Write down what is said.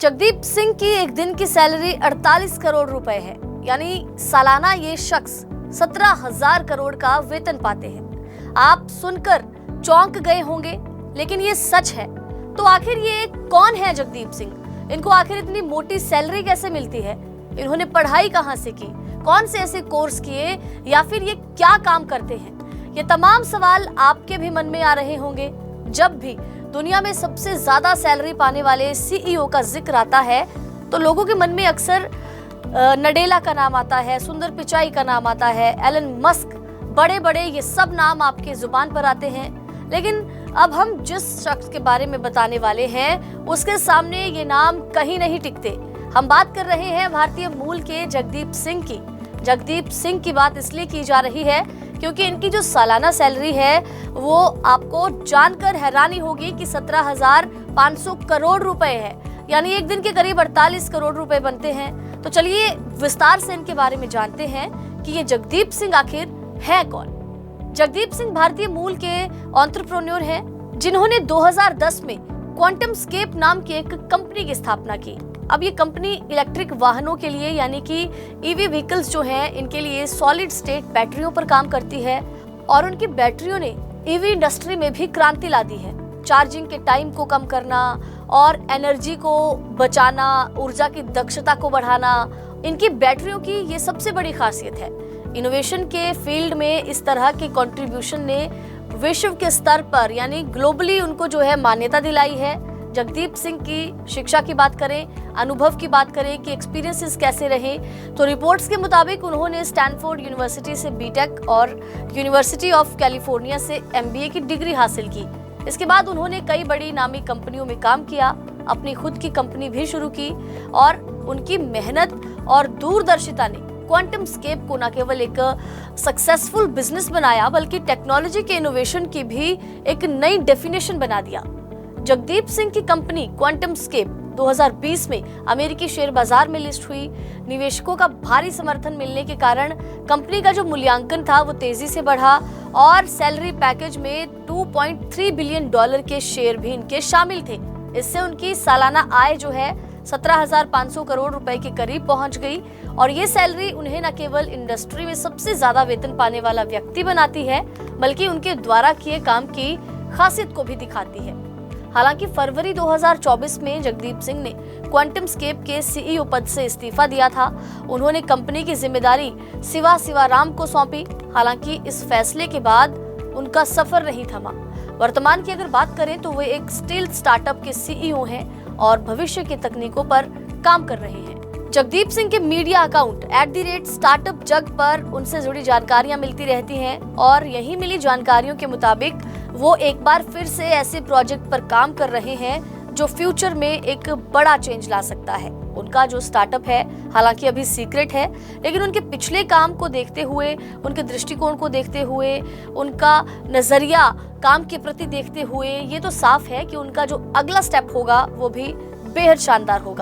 जगदीप सिंह की एक दिन की सैलरी 48 करोड़ रुपए है, यानी सालाना ये शख्स 17,000 करोड़ का वेतन पाते हैं। आप सुनकर चौंक गए होंगे, लेकिन ये सच है। तो आखिर ये कौन है जगदीप सिंह? इनको आखिर इतनी मोटी सैलरी कैसे मिलती है? इन्होंने पढ़ाई कहां से की? कौन से ऐसे कोर्स किए, या फिर ये क्या काम करते हैं? ये तमाम सवाल आपके भी मन में आ रहे होंगे। जब भी दुनिया में सबसे ज्यादा सैलरी पाने वाले सीईओ का जिक्र आता है तो लोगों के मन में अक्सर नडेला का नाम आता है, सुंदर पिचाई का नाम आता है, एलन मस्क, बड़े बड़े ये सब नाम आपके जुबान पर आते हैं। लेकिन अब हम जिस शख्स के बारे में बताने वाले हैं उसके सामने ये नाम कहीं नहीं टिकते। हम बात कर रहे हैं भारतीय मूल के जगदीप सिंह की। जगदीप सिंह की बात इसलिए की जा रही है क्योंकि इनकी जो सालाना सैलरी है वो आपको जानकर हैरानी होगी कि 17,500 करोड़ रुपए है, यानी एक दिन के करीब 48 करोड़ रुपए बनते हैं। तो चलिए विस्तार से इनके बारे में जानते हैं कि ये जगदीप सिंह आखिर है कौन। जगदीप सिंह भारतीय मूल के एंटरप्रेन्योर हैं, जिन्होंने 2010 में क्वांटम स्केप नाम की एक कंपनी की स्थापना की। अब ये कंपनी इलेक्ट्रिक वाहनों के लिए, यानी कि ईवी व्हीकल्स जो हैं, इनके लिए सॉलिड स्टेट बैटरियों पर काम करती है और उनकी बैटरियों ने ईवी इंडस्ट्री में भी क्रांति ला दी है। चार्जिंग के टाइम को कम करना और एनर्जी को बचाना, ऊर्जा की दक्षता को बढ़ाना, इनकी बैटरियों की ये सबसे बड़ी खासियत है। इनोवेशन के फील्ड में इस तरह के कंट्रीब्यूशन ने विश्व के स्तर पर, यानी ग्लोबली, उनको जो है मान्यता दिलाई है। जगदीप सिंह की शिक्षा की बात करें, अनुभव की बात करें कि एक्सपीरियंसेस कैसे रहे, तो रिपोर्ट्स के मुताबिक उन्होंने स्टैनफोर्ड यूनिवर्सिटी से बीटेक और यूनिवर्सिटी ऑफ कैलिफोर्निया से एमबीए की डिग्री हासिल की। इसके बाद उन्होंने कई बड़ी नामी कंपनियों में काम किया, अपनी खुद की कंपनी भी शुरू की और उनकी मेहनत और दूरदर्शिता ने क्वांटम स्केप को न केवल एक सक्सेसफुल बिजनेस बनाया, बल्कि टेक्नोलॉजी के इनोवेशन की भी एक नई डेफिनेशन बना दिया। जगदीप सिंह की कंपनी क्वांटम स्केप 2020 में अमेरिकी शेयर बाजार में लिस्ट हुई। निवेशकों का भारी समर्थन मिलने के कारण कंपनी का जो मूल्यांकन था वो तेजी से बढ़ा और सैलरी पैकेज में $2.3 बिलियन के शेयर भी इनके शामिल थे। इससे उनकी सालाना आय जो है 17,500 करोड़ रुपए के करीब पहुंच गई और ये सैलरी उन्हें न केवल इंडस्ट्री में सबसे ज्यादा वेतन पाने वाला व्यक्ति बनाती है, बल्कि उनके द्वारा किए काम की खासियत को भी दिखाती है। हालांकि फरवरी 2024 में जगदीप सिंह ने क्वांटम स्केप के सीईओ पद से इस्तीफा दिया था। उन्होंने कंपनी की जिम्मेदारी शिवाराम को सौंपी। हालांकि इस फैसले के बाद उनका सफर नहीं थमा। वर्तमान की अगर बात करें तो वे एक स्टील स्टार्टअप के सीईओ हैं और भविष्य की तकनीकों पर काम कर रहे हैं। जगदीप सिंह के मीडिया अकाउंट @startupjug पर उनसे जुड़ी जानकारियां मिलती रहती हैं और यही मिली जानकारियों के मुताबिक वो एक बार फिर से ऐसे प्रोजेक्ट पर काम कर रहे हैं जो फ्यूचर में एक बड़ा चेंज ला सकता है। उनका जो स्टार्टअप है हालांकि अभी सीक्रेट है, लेकिन उनके पिछले काम को देखते हुए, उनके दृष्टिकोण को देखते हुए, उनका नजरिया काम के प्रति देखते हुए ये तो साफ है कि उनका जो अगला स्टेप होगा वो भी बेहद शानदार होगा।